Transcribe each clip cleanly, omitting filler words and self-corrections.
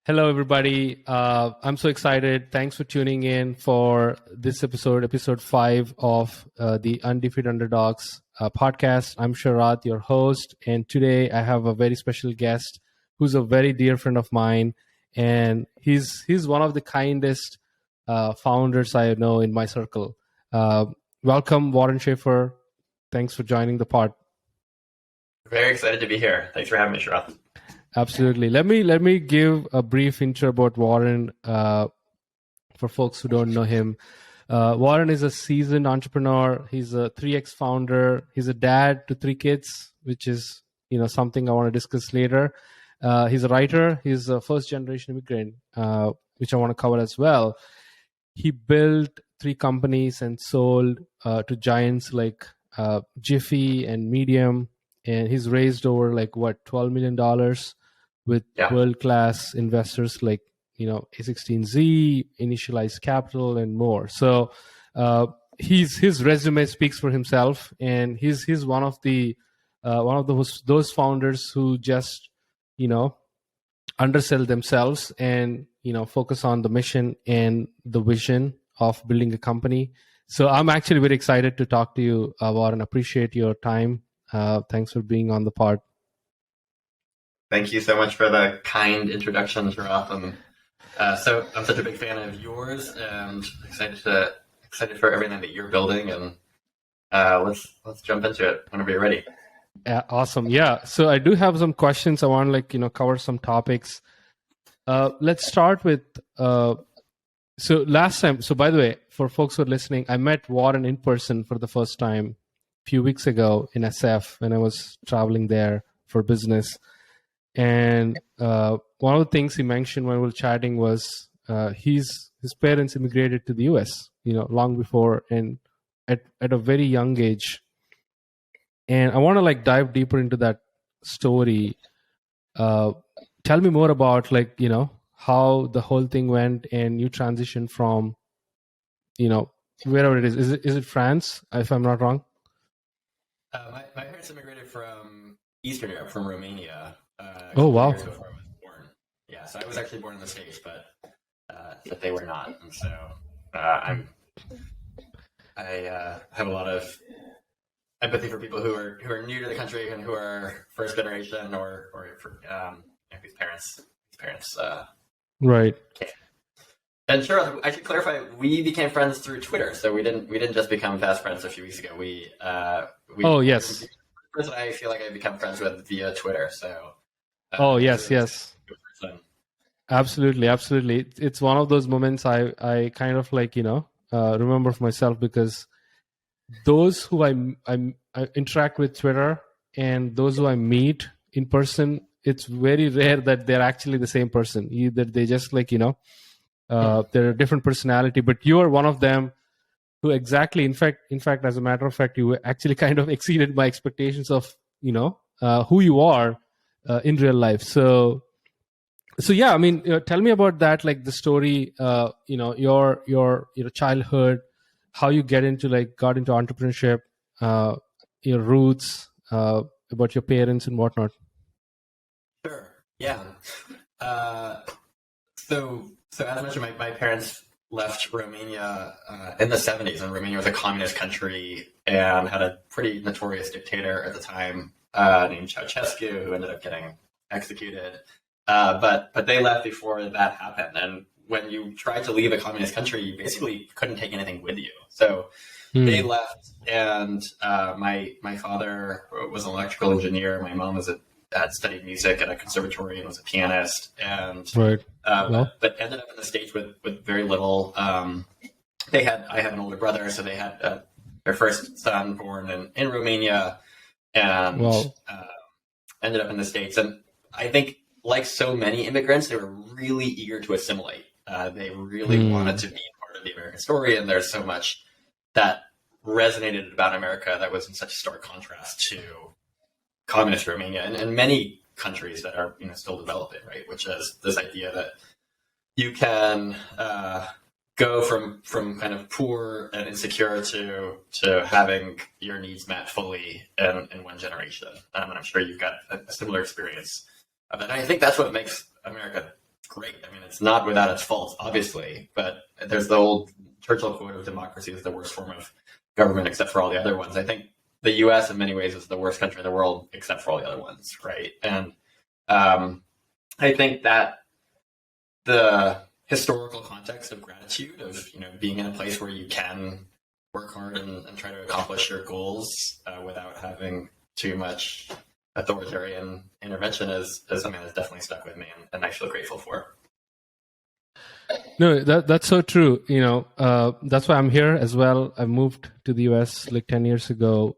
Hello, everybody. I'm so excited. Thanks for tuning in for this episode 5 of the Undefeated Underdogs podcast. I'm Sharath, your host, and today I have a very special guest who's a very dear friend of mine, and he's one of the kindest founders I know in my circle. Welcome, Warren Shaeffer. Thanks for joining the pod. Very excited to be here. Thanks for having me, Sharath. Absolutely. Let me give a brief intro about Warren for folks who don't know him. Warren is a seasoned entrepreneur. He's a 3X founder. He's a dad to 3 kids, which is something I want to discuss later. He's a writer. He's a first-generation immigrant, which I want to cover as well. He built 3 companies and sold to giants like Giphy and Medium, and he's raised over $12 million with world-class investors like A16Z, Initialized Capital, and more. So his resume speaks for himself, and he's one of those founders who just undersell themselves and focus on the mission and the vision of building a company. So I'm actually very excited to talk to you, Warren. Appreciate your time. Thanks for being on the pod. Thank you so much for the kind introduction, Sharath. So I'm such a big fan of yours, and excited for everything that you're building. And let's jump into it whenever you're ready. Awesome. Yeah. So I do have some questions. I want to cover some topics. Let's start with. So last time. So by the way, for folks who are listening, I met Warren in person for the first time a few weeks ago in SF when I was traveling there for business. And one of the things he mentioned when we were chatting was his parents immigrated to the US, long before and at a very young age. And I want to dive deeper into that story. Tell me more about how the whole thing went and you transitioned from, wherever it is. Is it France, if I'm not wrong? My parents immigrated from Eastern Europe, from Romania. Oh, wow. Years before I was born. Yeah, so I was actually born in the States, but they were not. And so I have a lot of empathy for people who are new to the country and who are first generation or whose parents right. Can't. And sure, I should clarify. We became friends through Twitter, so we didn't just become fast friends a few weeks ago. We oh, yes. The person I feel like I become friends with via Twitter. So. Oh, yes. Absolutely. It's one of those moments I kind of remember for myself, because those who I interact with Twitter and those who I meet in person, it's very rare that they're actually the same person. Either they just they're a different personality, but you are one of them who exactly, in fact, as a matter of fact, you actually kind of exceeded my expectations of, who you are in real life. So yeah, I mean, tell me about that, the story, your childhood, how you got into entrepreneurship, your roots, about your parents and whatnot. Sure. Yeah. So as mentioned, my parents left Romania in the 70s, and Romania was a communist country and had a pretty notorious dictator at the time named Ceausescu, who ended up getting executed. But they left before that happened. And when you tried to leave a communist country, you basically couldn't take anything with you. So they left, and my father was an electrical engineer. My mom had studied music at a conservatory and was a pianist, and right. But ended up in the States with very little. I have an older brother, so they had their first son born in Romania, and ended up in the States. And I think, like so many immigrants, they were really eager to assimilate. They really wanted to be part of the American story, and there's so much that resonated about America that was in such stark contrast to communist Romania and many countries that are still developing, right? Which is this idea that you can go from kind of poor and insecure to having your needs met fully in one generation. And I'm sure you've got a similar experience of that. And I think that's what makes America great. I mean, it's not without its faults, obviously, but there's the old Churchill quote of democracy is the worst form of government except for all the other ones. I think the U.S. in many ways is the worst country in the world except for all the other ones, right? And I think that the historical context of gratitude, of being in a place where you can work hard and try to accomplish your goals without having too much authoritarian intervention is something that's definitely stuck with me, and I feel grateful for. No, that's so true. That's why I'm here as well. I moved to the US like 10 years ago,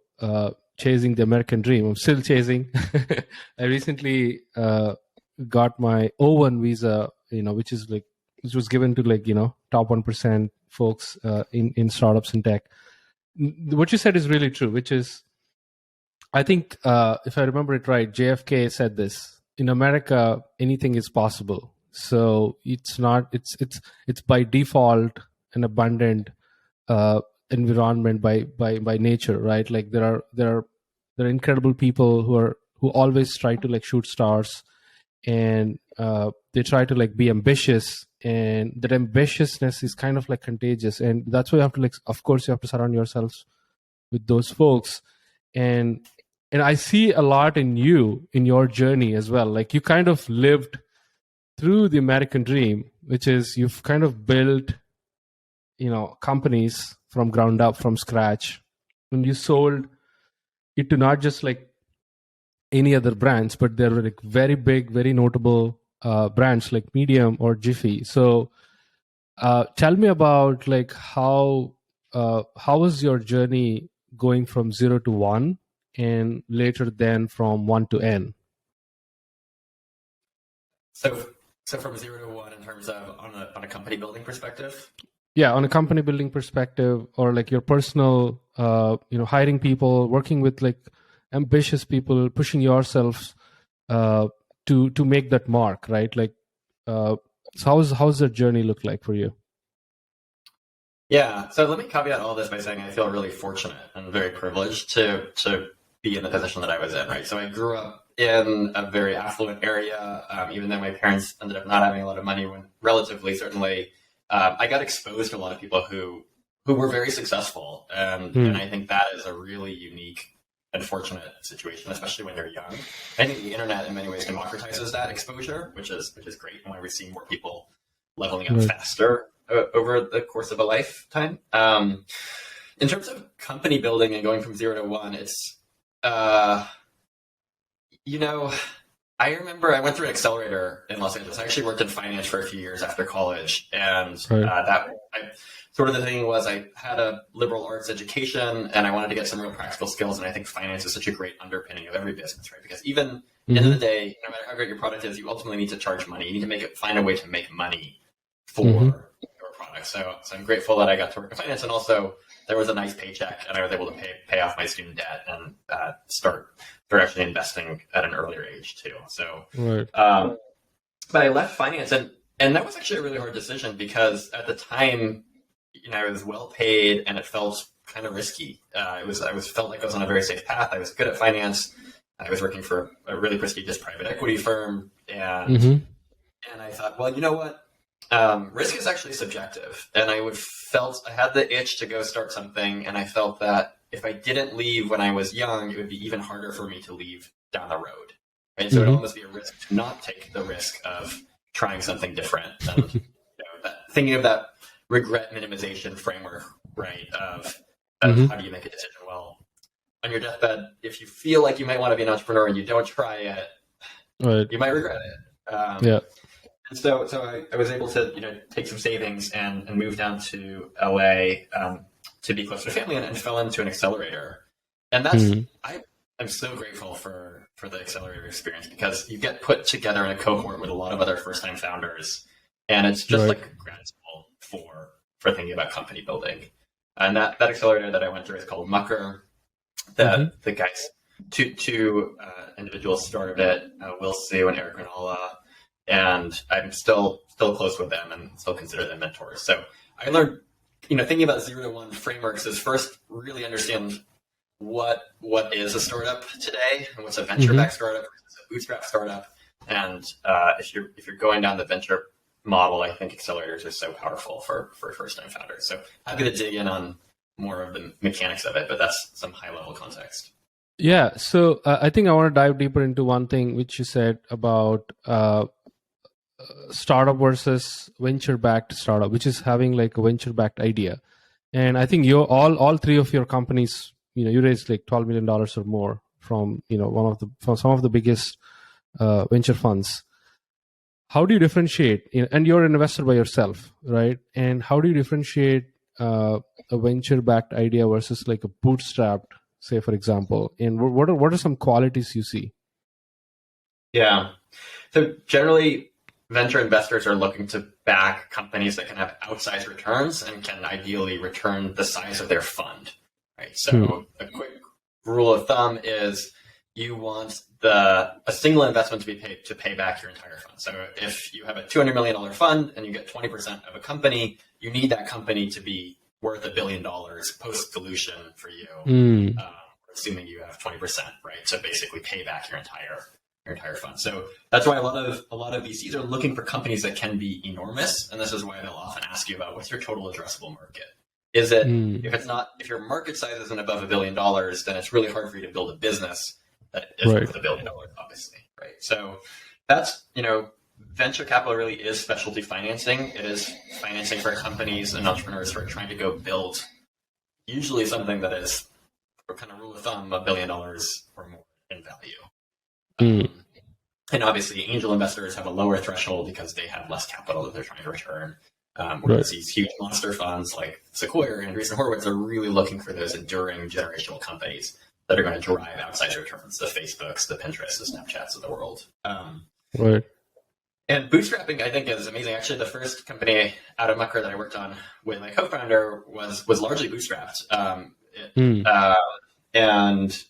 chasing the American dream. I'm still chasing. I recently got my O1 visa, which was given to top 1% folks in startups and tech. What you said is really true, which is, I think, if I remember it right, JFK said this: in America, anything is possible. So it's by default an abundant environment by nature, right? Like there are incredible people who always try to shoot stars, and they try to be ambitious, and that ambitiousness is kind of contagious, and that's why you have to of course you have to surround yourselves with those folks, and I see a lot in you in your journey as well. Like you kind of lived through the American dream, which is you've kind of built, companies from ground up, from scratch, and you sold it to not just any other brands, but there were very big, very notable brands like Medium or Giphy. So tell me about how was your journey going from 0 to 1 and later then from 1 to N? So from 0 to 1 in terms of on a company building perspective? Yeah, on a company building perspective, or your personal, hiring people, working with ambitious people, pushing yourselves to make that mark, right? So how's that journey look like for you? Yeah, so let me caveat all this by saying I feel really fortunate and very privileged to be in the position that I was in, right? So I grew up in a very affluent area, even though my parents ended up not having a lot of money when relatively certainly, I got exposed to a lot of people who were very successful. And I think that is a really unique and fortunate situation, especially when you're young. I think the internet in many ways democratizes that exposure, which is great. And why we're seeing more people leveling up faster over the course of a lifetime. In terms of company building and going from 0 to 1, it's, I remember I went through an accelerator in Los Angeles. I actually worked in finance for a few years after college. And sort of the thing was I had a liberal arts education and I wanted to get some real practical skills. And I think finance is such a great underpinning of every business, right? Because even at the end of the day, no matter how great your product is, you ultimately need to charge money. You need to find a way to make money for your product. So I'm grateful that I got to work in finance, and also there was a nice paycheck and I was able to pay off my student debt and start actually investing at an earlier age too. So, but I left finance and that was actually a really hard decision because at the time, I was well paid and it felt kind of risky. I felt like I was on a very safe path. I was good at finance. I was working for a really prestigious private equity firm, and I thought, well, you know what? Risk is actually subjective, and I had the itch to go start something, and I felt that if I didn't leave when I was young, it would be even harder for me to leave down the road. Right? So it would almost be a risk to not take the risk of trying something different. And thinking of that regret minimization framework, right? Of how do you make a decision? Well, on your deathbed, if you feel like you might want to be an entrepreneur and you don't try it, you might regret it. And so I was able to take some savings and move down to LA to be close to family, and fell into an accelerator. And that's I'm so grateful for the accelerator experience, because you get put together in a cohort with a lot of other first-time founders, and it's just like grad school for thinking about company building. And that accelerator that I went through is called Mucker. The guys, two individuals started it, Will Sue and Eric Granola. And I'm still close with them and still consider them mentors. So I learned, thinking about 0 to 1 frameworks is first really understand what is a startup today and what's a venture-backed startup versus a bootstrap startup. And if you're going down the venture model, I think accelerators are so powerful for first-time founders. So happy to dig in on more of the mechanics of it, but that's some high-level context. Yeah, so I think I want to dive deeper into one thing which you said about startup versus venture-backed startup, which is having like a venture-backed idea. And I think you all three of your companies, you raised like $12 million or more from from some of the biggest venture funds. How do you differentiate? And you're an investor by yourself, right? And how do you differentiate a venture-backed idea versus like a bootstrapped, say, for example? And what are some qualities you see? Yeah. So generally, venture investors are looking to back companies that can have outsized returns and can ideally return the size of their fund, right? So a quick rule of thumb is you want a single investment to be paid to pay back your entire fund. So if you have a $200 million fund and you get 20% of a company, you need that company to be worth $1 billion post dilution for you, assuming you have 20%, right? So basically pay back your entire fund. So that's why a lot of VCs are looking for companies that can be enormous, and this is why they'll often ask you about what's your total addressable market. Is it if your market size isn't above $1 billion, then it's really hard for you to build a business that is worth $1 billion, obviously, right? So that's venture capital really is specialty financing. It is financing for companies and entrepreneurs who are trying to go build usually something that is, for kind of rule of thumb, $1 billion or more in value. And obviously, angel investors have a lower threshold because they have less capital that they're trying to return. Whereas these huge monster funds like Sequoia and Andreesen Horowitz are really looking for those enduring generational companies that are going to drive outside returns, the Facebooks, the Pinterests, the Snapchats of the world. And bootstrapping, I think, is amazing. Actually, the first company out of Mucker that I worked on with my co-founder was largely bootstrapped. And,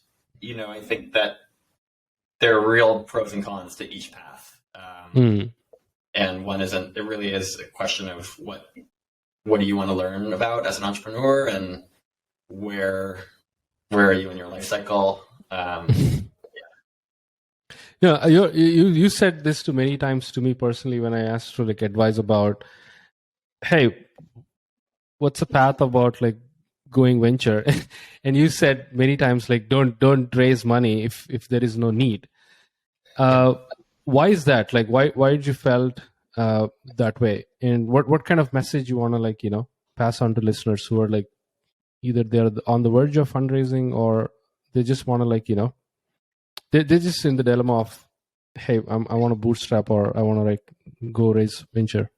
I think that there are real pros and cons to each path. And one isn't, it really is a question of what do you want to learn about as an entrepreneur, and where are you in your life cycle? You said this to many times to me personally when I asked for like advice about, hey, what's the path about like going venture? And you said many times like don't raise money if there is no need. Why is that? Like why did you felt that way? And what kind of message you want to like pass on to listeners who are like either they're on the verge of fundraising or they just want to like they're just in the dilemma of, hey, I want to bootstrap or I want to like go raise venture.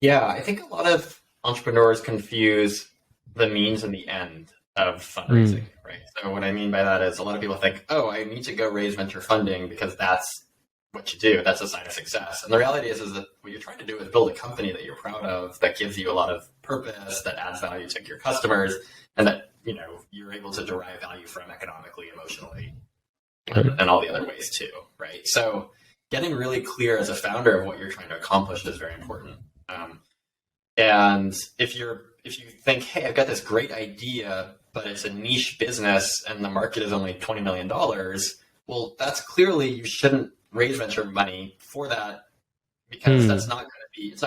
Yeah, I think a lot of entrepreneurs confuse the means and the end of fundraising, right? So what I mean by that is a lot of people think, oh, I need to go raise venture funding because that's what you do. That's a sign of success. And the reality is that what you're trying to do is build a company that you're proud of, that gives you a lot of purpose, that adds value to your customers, and that you're able to derive value from economically, emotionally, and all the other ways too, right? So getting really clear as a founder of what you're trying to accomplish is very important. And if you think, hey, I've got this great idea, but it's a niche business and the market is only $20 million, well, that's clearly you shouldn't raise venture money for that, because that's not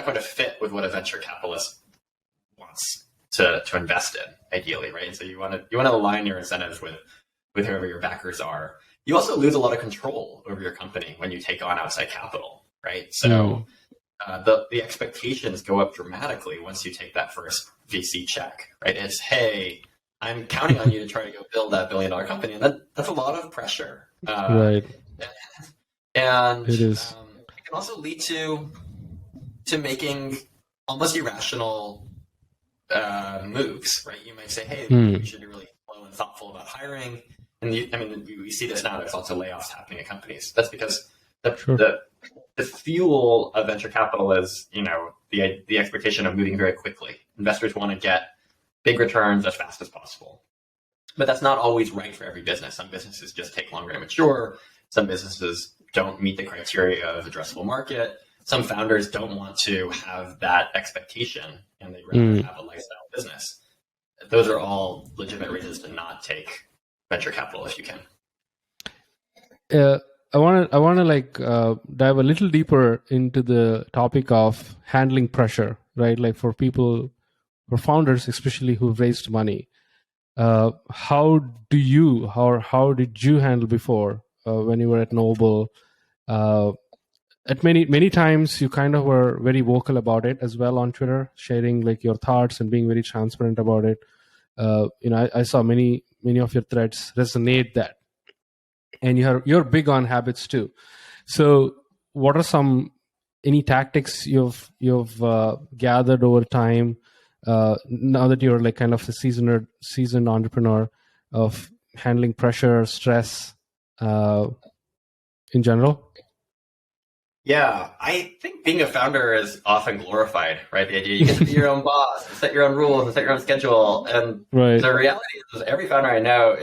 going to fit with what a venture capitalist wants to invest in, ideally, right? And so you want to align your incentives with whoever your backers are. You also lose a lot of control over your company when you take on outside capital, right? So the expectations go up dramatically once you take that first VC check, right? It's, hey, I'm counting on you to try to go build that $1 billion company, and that's a lot of pressure, right? And it is. It can also lead to making almost irrational moves, right? You might say, hey, we should be really slow and thoughtful about hiring. And we see this now. There's lots of layoffs happening at companies. That's because the fuel of venture capital is, the expectation of moving very quickly. Investors want to get big returns as fast as possible. But that's not always right for every business. Some businesses just take longer to mature. Some businesses don't meet the criteria of addressable market. Some founders don't want to have that expectation, and they'd rather have a lifestyle business. Those are all legitimate reasons to not take venture capital if you can. want to like dive a little deeper into the topic of handling pressure, right? Like for people, for founders especially who've raised money, how did you handle before when you were at Noble? At many times you kind of were very vocal about it as well on Twitter, sharing like your thoughts and being very transparent about it. I saw many of your threads resonate that, and you're big on habits too. So what are any tactics you've gathered over time now that you're like kind of a seasoned entrepreneur of handling pressure, stress in general? Yeah, I think being a founder is often glorified, right? The idea you get to be your own boss, and set your own rules, and set your own schedule. And the reality is every founder I know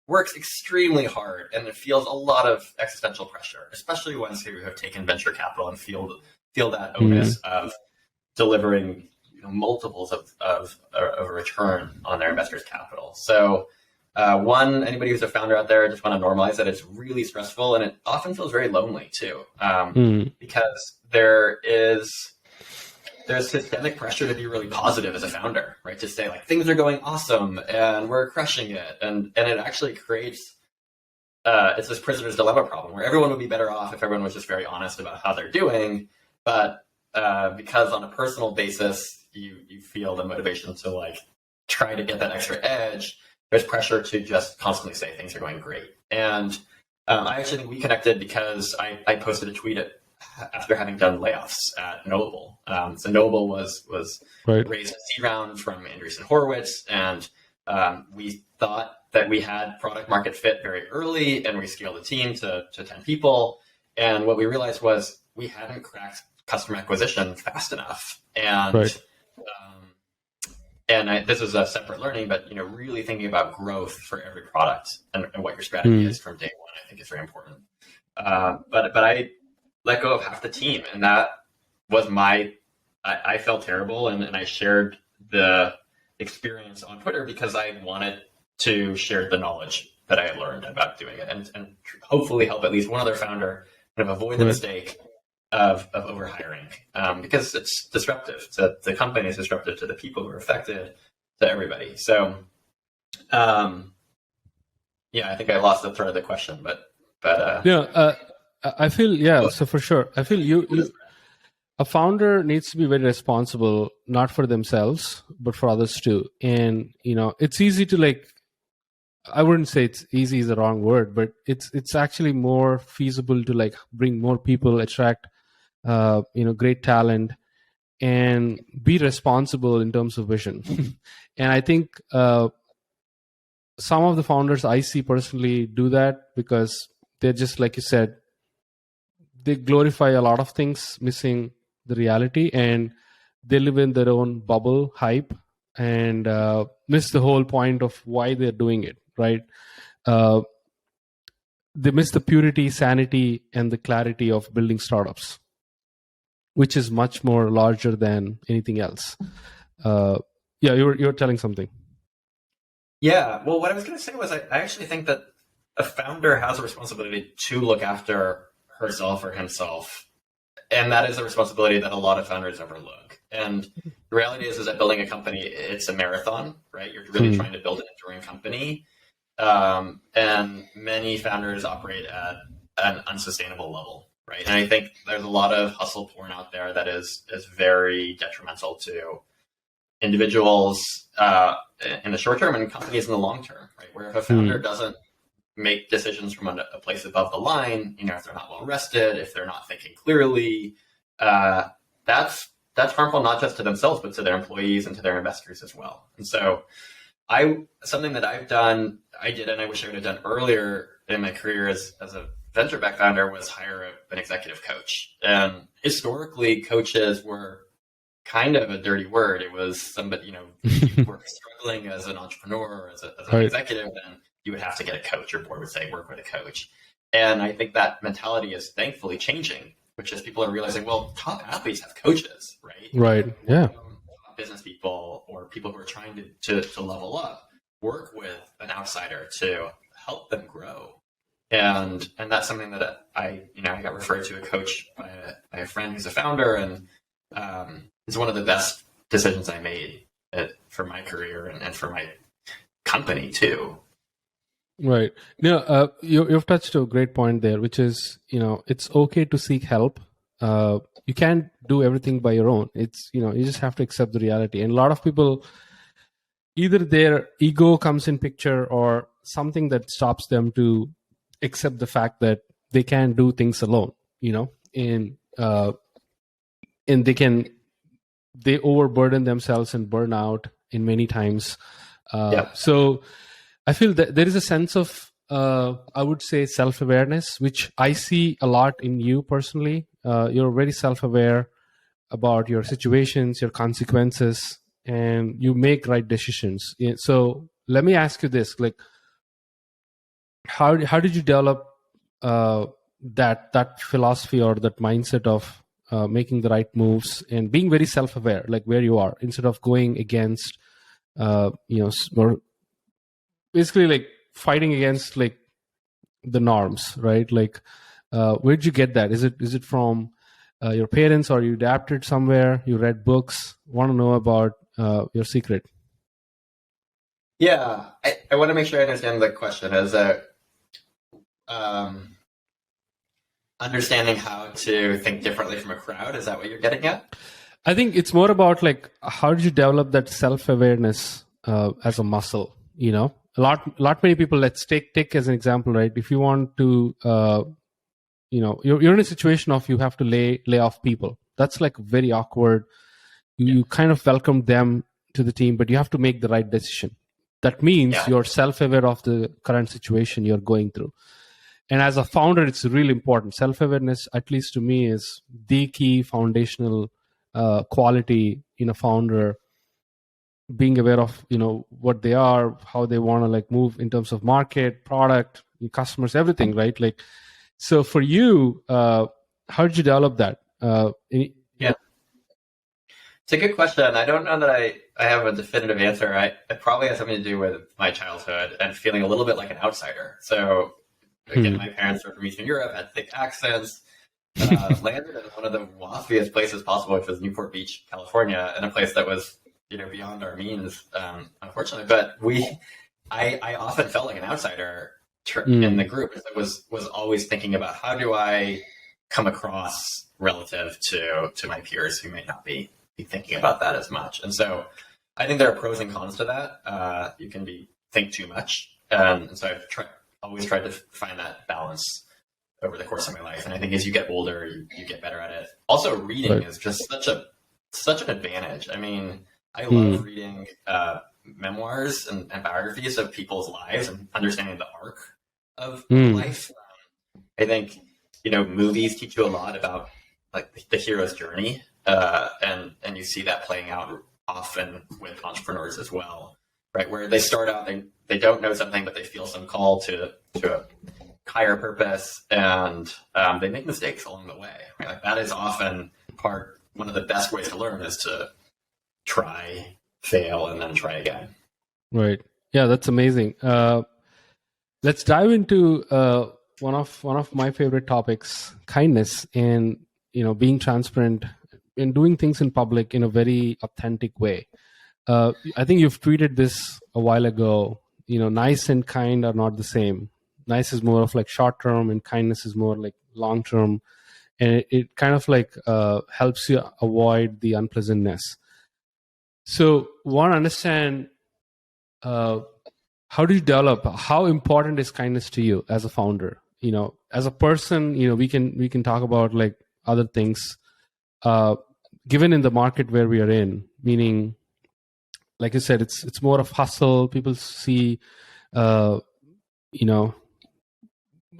works extremely hard, and it feels a lot of existential pressure, especially ones who have taken venture capital and feel that onus of delivering multiples of a return on their investors' capital. So anybody who's a founder out there, I just want to normalize that it's really stressful, and it often feels very lonely too, because there's systemic pressure to be really positive as a founder, right? To say like things are going awesome and we're crushing it, and it actually creates it's this prisoner's dilemma problem where everyone would be better off if everyone was just very honest about how they're doing, but because on a personal basis you feel the motivation to like try to get that extra edge, there's pressure to just constantly say things are going great. And I actually think we connected because I posted a tweet after having done layoffs at Knowably. So Knowably was raised a seed round from Andreesen Horowitz, and we thought that we had product market fit very early, and we scaled the team to 10 people. And what we realized was we hadn't cracked customer acquisition fast enough. And this was a separate learning, but really thinking about growth for every product and what your strategy is from day one, I think is very important. But I let go of half the team, and that was I felt terrible, and I shared the experience on Twitter because I wanted to share the knowledge that I had learned about doing it, and hopefully help at least one other founder kind of avoid the mistake of overhiring, because it's disruptive to the company, it's disruptive to the people who are affected, to everybody. So, I think I lost the thread of the question, but I feel so for sure. I feel a founder needs to be very responsible, not for themselves, but for others too. And it's easy to I wouldn't say it's easy is the wrong word, but it's actually more feasible to bring more people, attract great talent, and be responsible in terms of vision. And I think some of the founders I see personally do that because they're just, like you said, they glorify a lot of things, missing the reality, and they live in their own bubble hype and miss the whole point of why they're doing it, right? They miss the purity, sanity, and the clarity of building startups, which is much more larger than anything else. You're telling something. Yeah, well, what I was going to say was I actually think that a founder has a responsibility to look after herself or himself, and that is a responsibility that a lot of founders overlook. And the reality is that building a company, it's a marathon, right? You're really trying to build an enduring company, and many founders operate at an unsustainable level, right? And I think there's a lot of hustle porn out there that is very detrimental to individuals in the short term and companies in the long term, right? Where if a founder doesn't make decisions from a place above the line, if they're not well rested, if they're not thinking clearly, that's harmful not just to themselves, but to their employees and to their investors as well. And so something that I did, and I wish I would have done earlier in my career as a venture-backed founder, was hire an executive coach. And historically, coaches were kind of a dirty word. It was somebody, if you were struggling as an entrepreneur or as an executive, then you would have to get a coach. Your board would say, work with a coach. And I think that mentality is thankfully changing, which is people are realizing, well, top athletes have coaches, right? Right, yeah. Business people or people who are trying to level up work with an outsider to help them grow. and that's something that I got referred to a coach by a friend who's a founder, and it's one of the best decisions I made for my career and for my company too. Right. You've touched a great point there, which is, it's okay to seek help. You can't do everything by your own. It's, you just have to accept the reality. And a lot of people, either their ego comes in picture or something that stops them to accept the fact that they can't do things alone, and they overburden themselves and burn out in many times. So I feel that there is a sense of, I would say, self-awareness, which I see a lot in you personally. You're very self-aware about your situations, your consequences, and you make right decisions. So let me ask you this: like, how did you develop that philosophy or that mindset of making the right moves and being very self-aware, like where you are, instead of going against, or basically like fighting against like the norms, right? Like, where'd you get that? Is it from your parents, or you adapted somewhere? You read books? Want to know about your secret? Yeah, I want to make sure I understand the question. Is understanding how to think differently from a crowd? Is that what you're getting at? I think it's more about like, how did you develop that self-awareness as a muscle? A lot many people. Let's take as an example, right? If you want to, you're in a situation of you have to lay off people. That's like very awkward. You kind of welcome them to the team, but you have to make the right decision. That means you're self-aware of the current situation you're going through. And as a founder, it's really important. Self-awareness, at least to me, is the key foundational quality in a founder. Being aware of, what they are, how they want to like move in terms of market, product, customers, everything, right? Like, so for you, how did you develop that? It's a good question. I don't know that I have a definitive answer. It probably has something to do with my childhood and feeling a little bit like an outsider. So again, my parents were from Eastern Europe, had thick accents, landed in one of the waspiest places possible, which was Newport Beach, California, in a place that was, beyond our means, unfortunately. But I often felt like an outsider in the group. I was always thinking about, how do I come across relative to my peers who may not be thinking about that as much. And so I think there are pros and cons to that. You can think too much. And so I've always tried to find that balance over the course of my life. And I think as you get older, you get better at it. Also, reading is just such an advantage. I mean, I love reading memoirs and biographies of people's lives and understanding the arc of life. I think, movies teach you a lot about like the hero's journey. And you see that playing out often with entrepreneurs as well, right? Where they start out, they don't know something, but they feel some call to a higher purpose, and they make mistakes along the way, right? Like that is often one of the best ways to learn is to try, fail, and then try again. Right. Yeah, that's amazing. Let's dive into one of my favorite topics, kindness, and being transparent and doing things in public in a very authentic way. I think you've tweeted this a while ago. Nice and kind are not the same. Nice is more of like short term, and kindness is more like long term. And it kind of like helps you avoid the unpleasantness. So, want to understand how do you develop? How important is kindness to you as a founder? As a person, we can talk about like other things. Given in the market where we are in, meaning, like you said, it's more of hustle. People see, a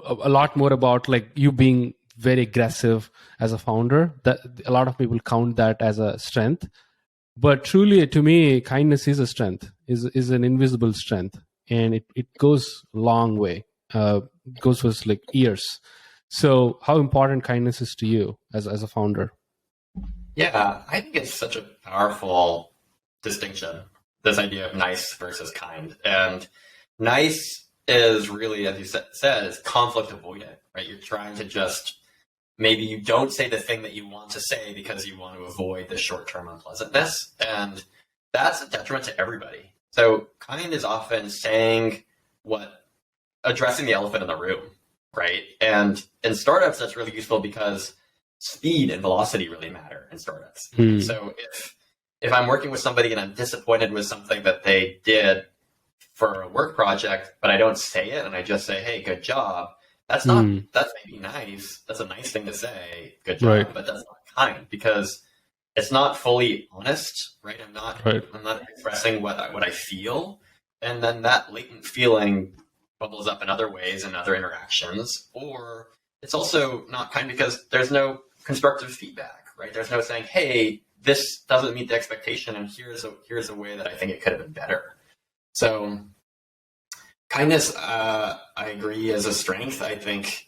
lot more about like you being very aggressive as a founder. That a lot of people count that as a strength, but truly, to me, kindness is a strength. Is an invisible strength, and it goes a long way. Goes for like years. So, how important kindness is to you as a founder? Yeah, I think it's such a powerful distinction, this idea of nice versus kind. And nice is really, as you said, is conflict avoidant, right? You're trying to just, maybe you don't say the thing that you want to say because you want to avoid the short-term unpleasantness. And that's a detriment to everybody. So kind is often addressing the elephant in the room, right? And in startups, that's really useful because speed and velocity really matter in startups. So if I'm working with somebody and I'm disappointed with something that they did for a work project, but I don't say it and I just say, hey, good job, that's maybe nice. That's a nice thing to say, good job, right. But that's not kind because it's not fully honest, right? I'm not expressing what I feel. And then that latent feeling bubbles up in other ways in other interactions. Or it's also not kind because there's no constructive feedback, right? There's no saying, hey, this doesn't meet the expectation, and here's a way that I think it could have been better. So kindness, I agree, is a strength. I think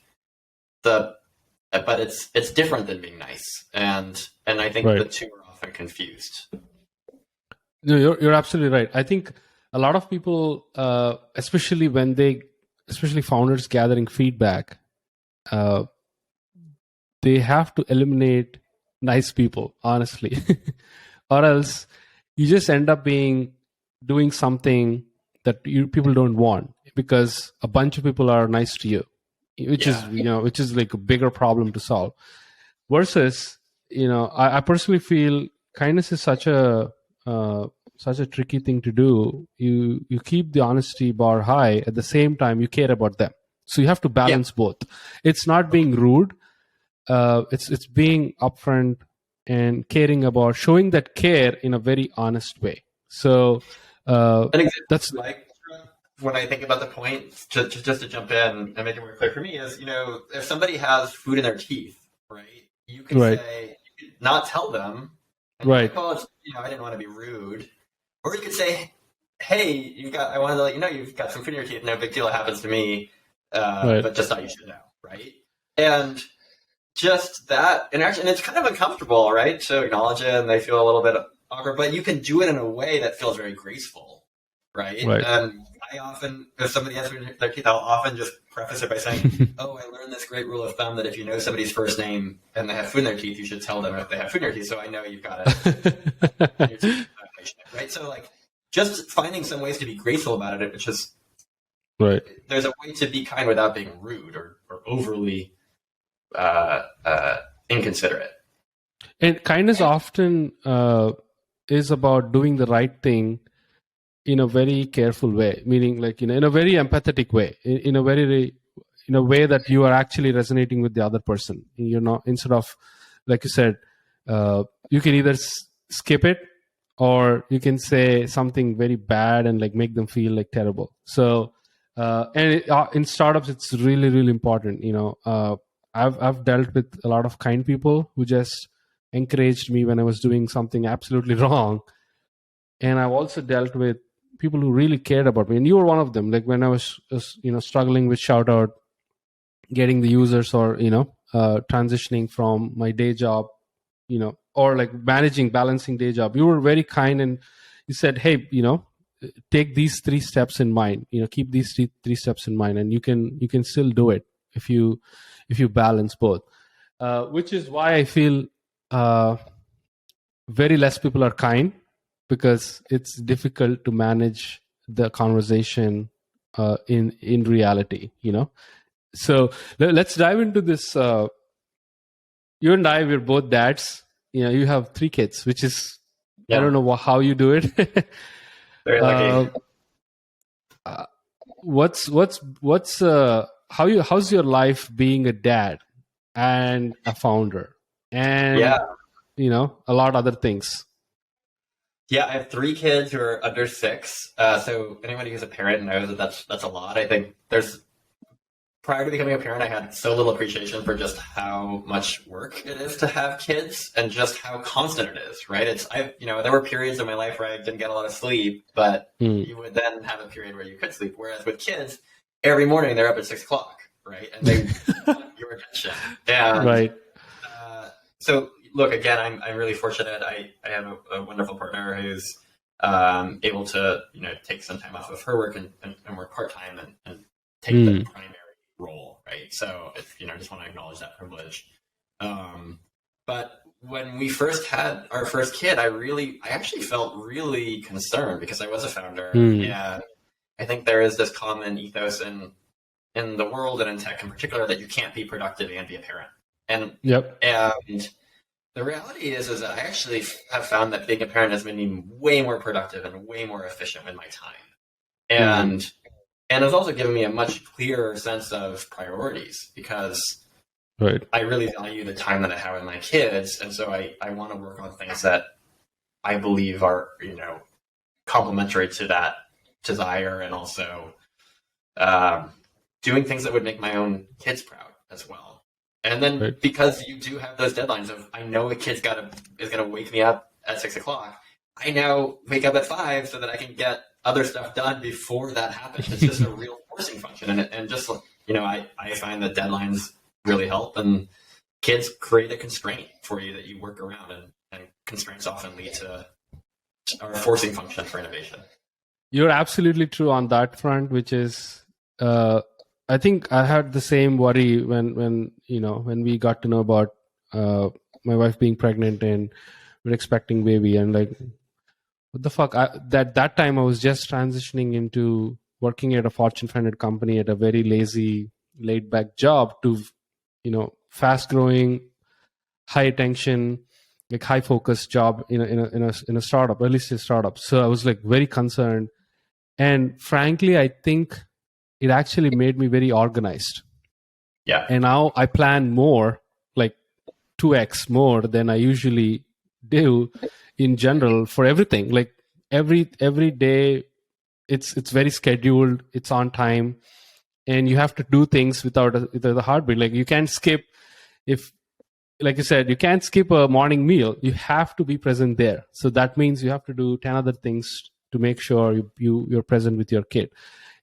but it's different than being nice, and I think the two are often confused. No, you're absolutely right. I think a lot of people, especially founders gathering feedback, they have to eliminate nice people, honestly, or else you just end up doing something that people don't want because a bunch of people are nice to you, which is like a bigger problem to solve. Versus, I personally feel kindness is such a tricky thing to do. You keep the honesty bar high, at the same time you care about them. So you have to balance both. It's not being rude. It's being upfront and caring about, showing that care in a very honest way. So that's like when I think about the point, just to jump in and make it more clear for me is, if somebody has food in their teeth, right? You can say, you could not tell them, right? Well, I didn't want to be rude, or you could say, hey, I wanted to let you know you've got some food in your teeth. No big deal. It happens to me, but just thought you should know, right? And just that interaction, and it's kind of uncomfortable, right? To acknowledge it, and they feel a little bit awkward, but you can do it in a way that feels very graceful, right? And I often, if somebody has food in their teeth, I'll often just preface it by saying, I learned this great rule of thumb that if you know somebody's first name and they have food in their teeth, you should tell them if they have food in their teeth, so I know you've got it. Right? So, just finding some ways to be graceful about it, which is, there's a way to be kind without being rude or overly inconsiderate. And kindness often is about doing the right thing in a very careful way, meaning in a very empathetic way, in a way that you are actually resonating with the other person. Instead of, like you said, you can either skip it or you can say something very bad and make them feel terrible. So in startups, it's really, really important. I've dealt with a lot of kind people who just encouraged me when I was doing something absolutely wrong. And I've also dealt with people who really cared about me. And you were one of them. When I was struggling with Shoutout, getting the users, or, transitioning from my day job, or balancing day job, you were very kind and you said, hey, take these 3 steps in mind, keep these three steps in mind, and you can still do it if you balance both, which is why I feel very less people are kind, because it's difficult to manage the conversation in reality, So let's dive into this. You and I, we're both dads. You have 3 kids, which is, I don't know how you do it. Very lucky. How's your life being a dad and a founder and a lot of other things? Yeah, I have 3 kids who are under 6. So anybody who's a parent knows that that's a lot. I think prior to becoming a parent, I had so little appreciation for just how much work it is to have kids and just how constant it is, right? There were periods in my life where I didn't get a lot of sleep, but you would then have a period where you could sleep. Whereas with kids, every morning they're up at 6 o'clock, right? And they want your attention. And, so look, again, I'm really fortunate. I have a wonderful partner who's able to, take some time off of her work and work part-time and take the primary role, right? So, I just want to acknowledge that privilege. But when we first had our first kid, I actually felt really concerned because I was a founder, and I think there is this common ethos in the world and in tech in particular that you can't be productive and be a parent. And the reality is that I actually have found that being a parent has made me way more productive and way more efficient with my time. And it's also given me a much clearer sense of priorities because I really value the time that I have with my kids. And so I want to work on things that I believe are, complementary to that desire, and also doing things that would make my own kids proud as well. And then because you do have those deadlines of, I know a kid's is going to wake me up at 6 o'clock. I now wake up at 5 so that I can get other stuff done before that happens. It's just a real forcing function. And just, I find that deadlines really help, and kids create a constraint for you that you work around, and constraints often lead to our forcing function for innovation. You're absolutely true on that front, which is, I think I had the same worry when we got to know about my wife being pregnant and we're expecting baby, and like, what the fuck? That time I was just transitioning into working at a Fortune 500 company at a very lazy, laid back job to, fast growing, high attention, like high focus job in a startup, at least a startup. So I was like very concerned, and frankly, I think it actually made me very organized. Yeah. And now I plan more, like 2x more than I usually do in general for everything. Like every day, it's very scheduled, it's on time, and you have to do things without a heartbeat. Like you can't skip, like you said, you can't skip a morning meal. You have to be present there. So that means you have to do 10 other things to make sure you're present with your kid.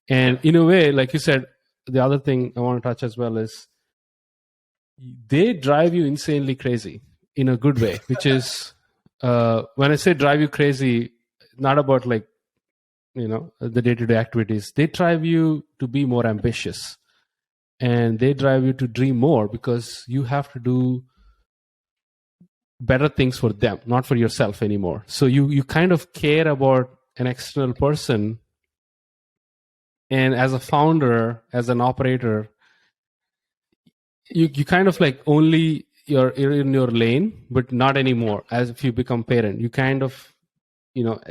And in a way, like you said, the other thing I want to touch as well is they drive you insanely crazy in a good way, which is, when I say drive you crazy, not about like, the day-to-day activities. They drive you to be more ambitious, and they drive you to dream more because you have to do better things for them, not for yourself anymore. So you kind of care about an external person. And as a founder, as an operator, you kind of like only you're in your lane, but not anymore. As if you become parent, you kind of,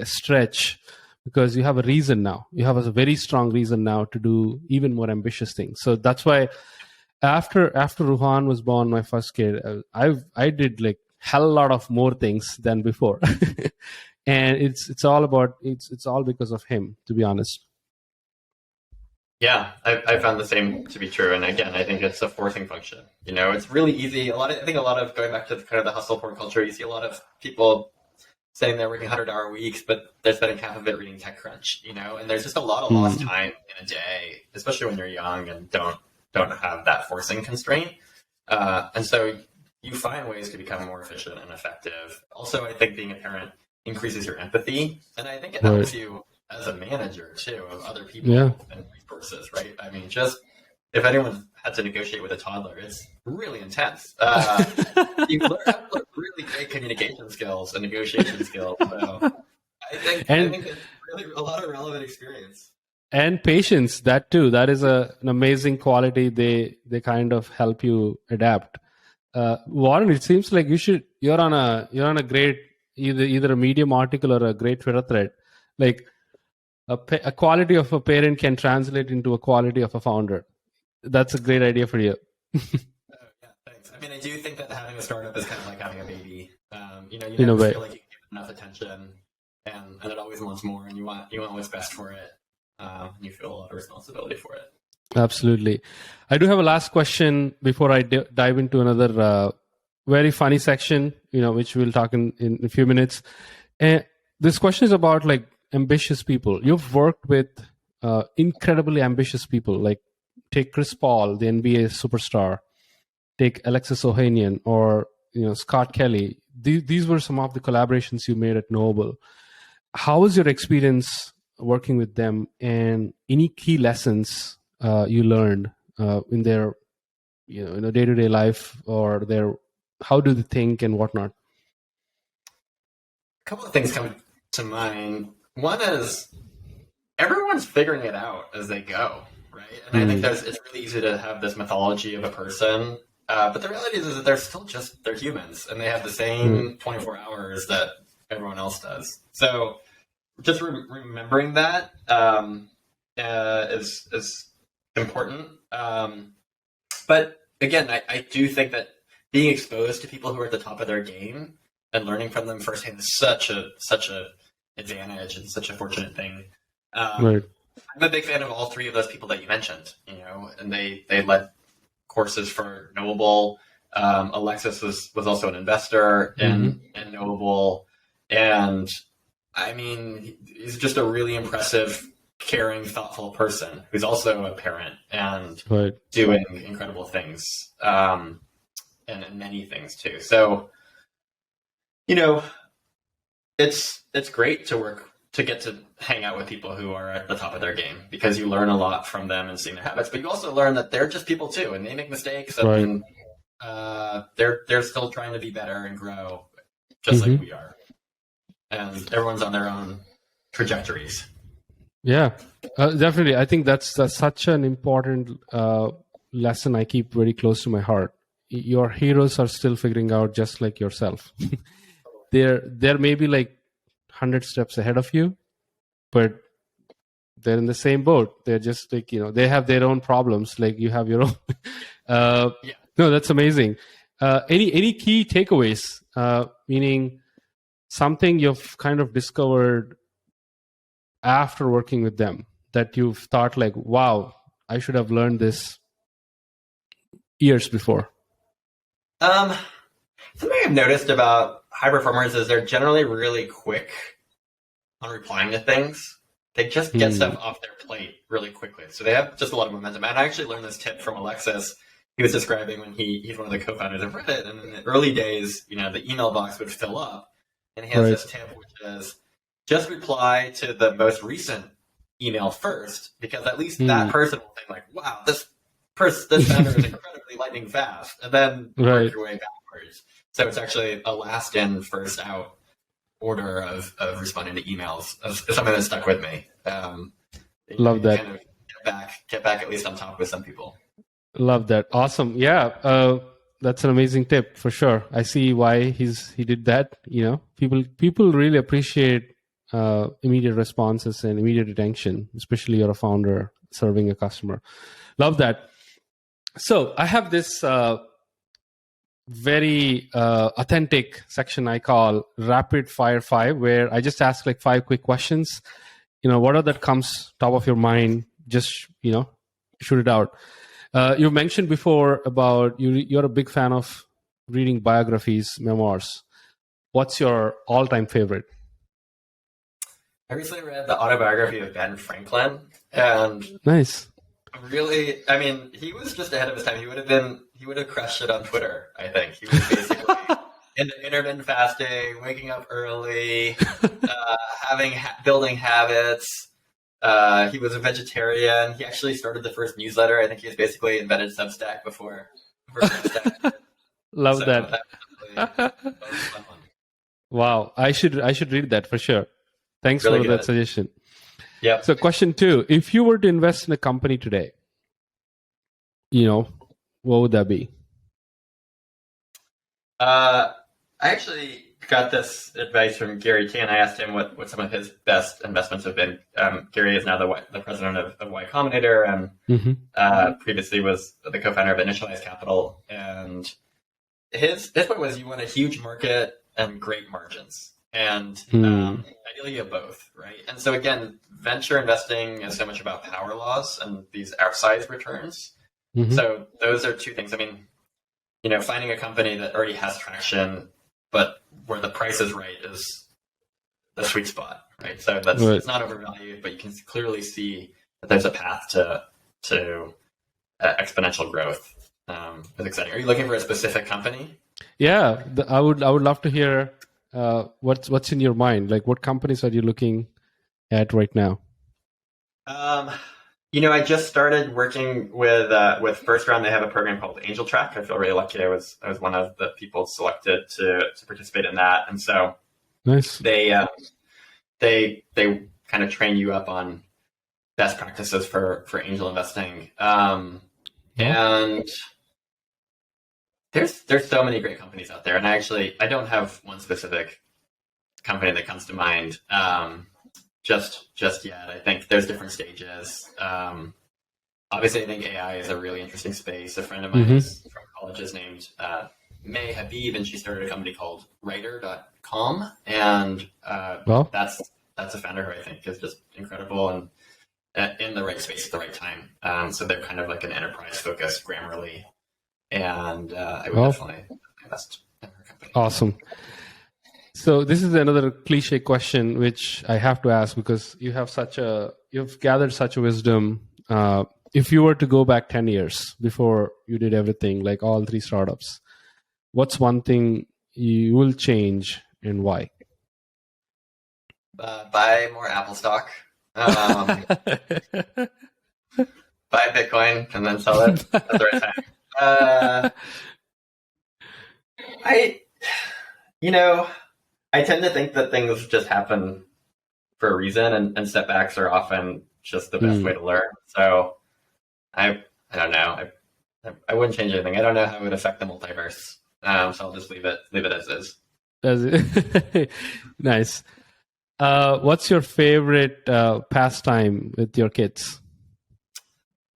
stretch because you have a reason now. You have a very strong reason now to do even more ambitious things. So that's why after Ruhan was born, my first kid, I did like hell lot of more things than before, and it's all because of him, to be honest. Yeah, I found the same to be true. And again, I think it's a forcing function. It's really easy. I think a lot of going back to kind of the hustle poor culture, you see a lot of people saying they're working 100-hour weeks, but they're spending half of it reading TechCrunch, and there's just a lot of lost time in a day, especially when you're young and don't have that forcing constraint. And so you find ways to become more efficient and effective. Also, I think being a parent increases your empathy, and I think it helps you as a manager too of other people and resources, right? I mean, just if anyone had to negotiate with a toddler, it's really intense. You have really great communication skills and negotiation skills. So I think it's really a lot of relevant experience. And patience, that too. That is an amazing quality. They kind of help you adapt. Warren, it seems like you're on a great either a Medium article or a great Twitter thread. Like a quality of a parent can translate into a quality of a founder. That's a great idea for you. Yeah, thanks. I mean, I do think that having a startup is kind of like having a baby. You never feel like you give enough attention, and it always wants more, and you want what's best for it. And you feel a lot of responsibility for it. Absolutely. I do have a last question before I dive into another very funny section, which we'll talk in a few minutes. And this question is about like ambitious people. You've worked with incredibly ambitious people, like take Chris Paul, the NBA superstar, take Alexis Ohanian, or Scott Kelly. These were some of the collaborations you made at Knowably. how was your experience working with them, and any key lessons you learned in their, in a day-to-day life, or their, how do they think and whatnot? A couple of things come to mind. One is everyone's figuring it out as they go, right? And I think it's really easy to have this mythology of a person, but the reality is that they're humans, and they have the same 24 hours that everyone else does. So just remembering that is important. But again, I do think that being exposed to people who are at the top of their game and learning from them firsthand is such a advantage and such a fortunate thing. Right. I'm a big fan of all three of those people that you mentioned, and they led courses for Knowably. Alexis was also an investor in Knowably, and I mean, he's just a really impressive, caring, thoughtful person who's also a parent and doing incredible things, and many things too. So, it's great to get to hang out with people who are at the top of their game, because you learn a lot from them and seeing their habits, but you also learn that they're just people too, and they make mistakes, and they're still trying to be better and grow, just like we are. And everyone's on their own trajectories. Yeah, definitely. I think that's such an important lesson I keep very close to my heart. Your heroes are still figuring out, just like yourself. They're maybe like 100 steps ahead of you, but they're in the same boat. They're just like, they have their own problems, like you have your own. No, that's amazing. Any key takeaways, meaning something you've kind of discovered after working with them that you've thought like, wow, I should have learned this years before? Something I've noticed about high performers is they're generally really quick on replying to things. They just get stuff off their plate really quickly. So they have just a lot of momentum. And I actually learned this tip from Alexis. He was describing when he's one of the co-founders of Reddit, and in the early days, the email box would fill up. And he has this tip, which is just reply to the most recent email first, because at least that person will think like, wow, this founder is incredibly lightning fast, and then work your way backwards. So it's actually a last in, first out order of responding to emails. It's something that stuck with me. Love that. Kind of get back at least on top with some people. Love that. Awesome. Yeah. That's an amazing tip for sure. I see why he did that. People really appreciate immediate responses and immediate attention, especially you're a founder serving a customer. Love that. So I have this very authentic section I call Rapid Fire 5, where I just ask like 5 quick questions. What are that comes top of your mind? Just, shoot it out. You mentioned before about you're a big fan of reading biographies, memoirs. What's your all-time favorite? I recently read the autobiography of Ben Franklin, and nice. Really, I mean, he was just ahead of his time. He would have crushed it on Twitter, I think. He was basically into intermittent fasting, waking up early, building habits. He was a vegetarian. He actually started the first newsletter. I think he basically invented Substack before Substack. Love that. Wow, I should read that for sure. Thanks really for that suggestion. Yeah. So question 2, if you were to invest in a company today, what would that be? I actually got this advice from Gary T, and I asked him what some of his best investments have been. Gary is now the president of Y Combinator, and previously was the co-founder of Initialized Capital. And his point was, you want a huge market and great margins. And ideally you have both, right? And so again, venture investing is so much about power laws and these outsized returns. So those are 2 things. I mean, finding a company that already has traction, but where the price is right, is the sweet spot, right? So it's not overvalued, but you can clearly see that there's a path to exponential growth. It's exciting. Are you looking for a specific company? Yeah, I would love to hear what's in your mind? Like, what companies are you looking at right now? I just started working with First Round. They have a program called Angel Track. I feel really lucky. I was one of the people selected to participate in that, and so nice. They kind of train you up on best practices for angel investing. And there's so many great companies out there, and I don't have one specific company that comes to mind just yet. I think there's different stages. Obviously, I think AI is a really interesting space. A friend of mine is from college is named May Habib, and she started a company called Writer.com, and that's a founder who I think is just incredible and in the right space at the right time. So they're kind of like an enterprise-focused Grammarly, and I would definitely invest in her company. Awesome. So this is another cliche question, which I have to ask because you've gathered such a wisdom. If you were to go back 10 years before you did everything, like all 3 startups, what's one thing you will change and why? Buy more Apple stock. Buy Bitcoin and then sell it at the right time. I tend to think that things just happen for a reason, and setbacks are often just the best way to learn. So I don't know. I wouldn't change anything. I don't know how it would affect the multiverse. So I'll just leave it as is. Nice. What's your favorite pastime with your kids?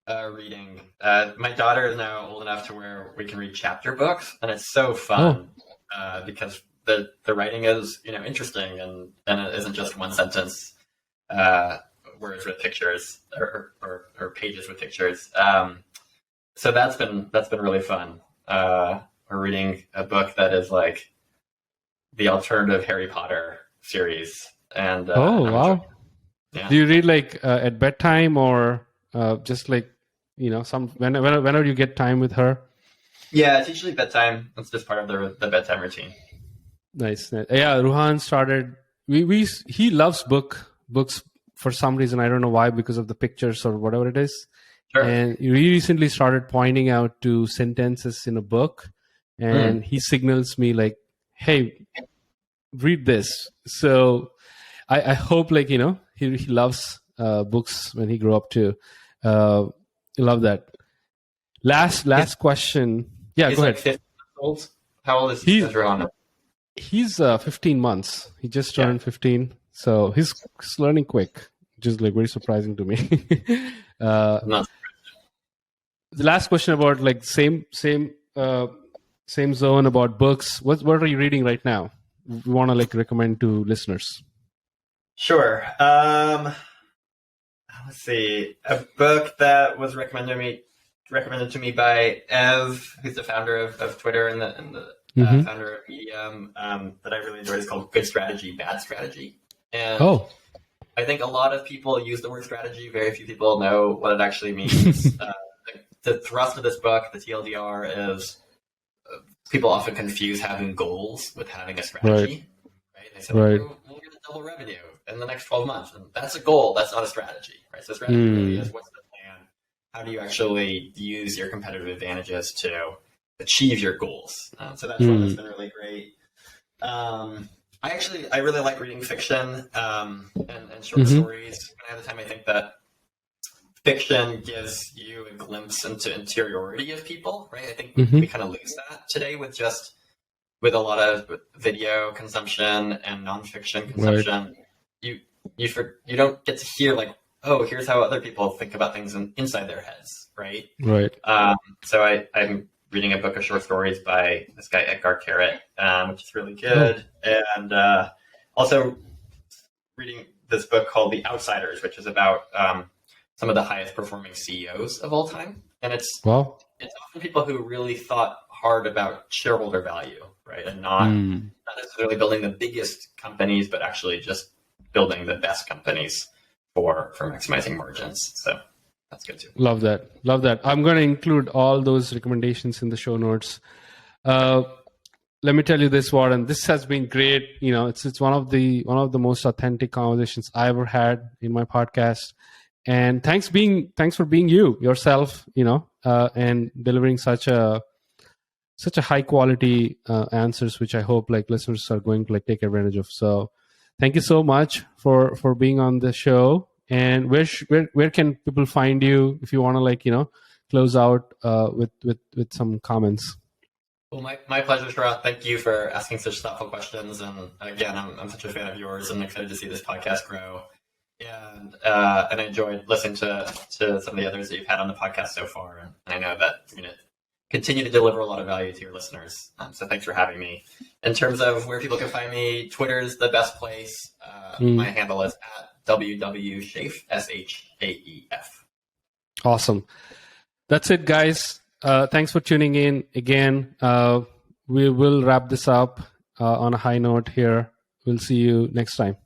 Reading. My daughter is now old enough to where we can read chapter books, and it's so fun because the writing is interesting and it isn't just one sentence, words with pictures or pages with pictures. So that's been really fun. We're reading a book that is like the alternative Harry Potter series. And wow. Do you read like at bedtime or just like whenever you get time with her? Yeah, it's usually bedtime. It's just part of the bedtime routine. Nice. Yeah, Ruhan started. He loves books for some reason. I don't know why, because of the pictures or whatever it is. Sure. And he recently started pointing out to sentences in a book, and he signals me like, "Hey, read this." So I hope he loves books when he grew up too. Love that. Last question. Yeah, go ahead. 15 months old. How old is Ruhan? He's 15 months. He just turned 15, so he's learning quick, which is like very surprising to me. The last question about like same zone about books. What are you reading right now? We want to like recommend to listeners. Sure. Let's see. A book that was recommended to me by Ev, who's the founder of Twitter and the founder of Medium, that I really enjoyed is called Good Strategy, Bad Strategy. And I think a lot of people use the word strategy. Very few people know what it actually means. The thrust of this book, the TLDR, is people often confuse having goals with having a strategy. Right? They say, we're going to double revenue in the next 12 months. And that's a goal. That's not a strategy. Right? So strategy really is, what's the plan? How do you actually use your competitive advantages to achieve your goals? So that's one that's been really great. I really like reading fiction and short stories. When I have the time, I think that fiction gives you a glimpse into interiority of people, right? I think we kind of lose that today with a lot of video consumption and nonfiction consumption. Right. You don't get to hear like, oh, here's how other people think about things inside their heads, right? Right. So I'm reading a book of short stories by this guy Edgar Carrot, which is really good, and also reading this book called The Outsiders, which is about some of the highest performing CEOs of all time, and it's often people who really thought hard about shareholder value, right, and not necessarily building the biggest companies, but actually just building the best companies for maximizing margins. So that's good too. Love that. I'm going to include all those recommendations in the show notes. let me tell you this, Warren. This has been great. It's one of the most authentic conversations I ever had in my podcast. And thanks for being yourself. And delivering such a high quality answers, which I hope like listeners are going to like take advantage of. So, thank you so much for being on the show. And where can people find you if you want to like close out with some comments? Well, my pleasure, Sharath. Thank you for asking such thoughtful questions. And again, I'm such a fan of yours and excited to see this podcast grow. And I enjoyed listening to some of the others that you've had on the podcast so far. And I know that you're going to continue to deliver a lot of value to your listeners. So thanks for having me. In terms of where people can find me, Twitter's the best place. My handle is @WWShaef, SHAEF. Awesome. That's it, guys. Thanks for tuning in again. We will wrap this up on a high note here. We'll see you next time.